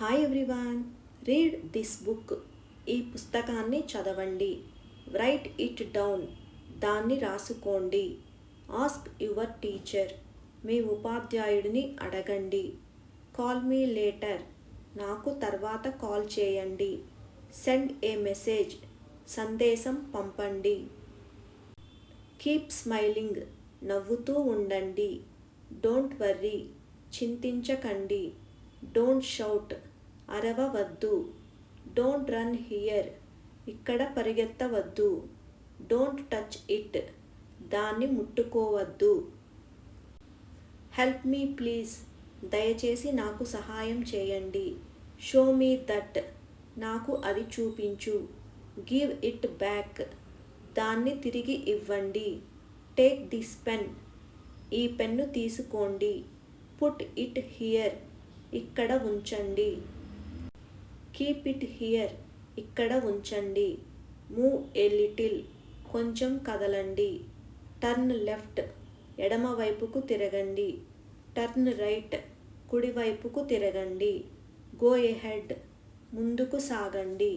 Hi everyone, read this book. ఈ పుస్తకాన్ని చదవండి. రైట్ ఇట్ డౌన్, దాన్ని రాసుకోండి. ఆస్క్ యువర్ టీచర్, మీ ఉపాధ్యాయుడిని అడగండి. కాల్ మీ లేటర్, నాకు తర్వాత కాల్ చేయండి. సెండ్ ఏ మెసేజ్, సందేశం పంపండి. కీప్ స్మైలింగ్, నవ్వుతూ ఉండండి. డోంట్ వర్రీ, చింతించకండి. డోంట్ షౌట్, అరవవద్దు. డోంట్ రన్ హియర్, ఇక్కడ పరిగెత్తవద్దు. డోంట్ టచ్ ఇట్, దాన్ని ముట్టుకోవద్దు. హెల్ప్ మీ ప్లీజ్, దయచేసి నాకు సహాయం చేయండి. షో మీ దట్, నాకు అది చూపించు. గివ్ ఇట్ బ్యాక్, దాన్ని తిరిగి ఇవ్వండి. టేక్ దిస్ పెన్, ఈ పెన్ను తీసుకోండి. పుట్ ఇట్ హియర్, ఇక్కడ ఉంచండి. కీప్ ఇట్ హియర్, ఇక్కడ ఉంచండి. మూవ్ ఏ లిటిల్, కొంచెం కదలండి. టర్న్ లెఫ్ట్, ఎడమ వైపుకు తిరగండి. టర్న్ రైట్, కుడివైపుకు తిరగండి. గో ఎహెడ్, ముందుకు సాగండి.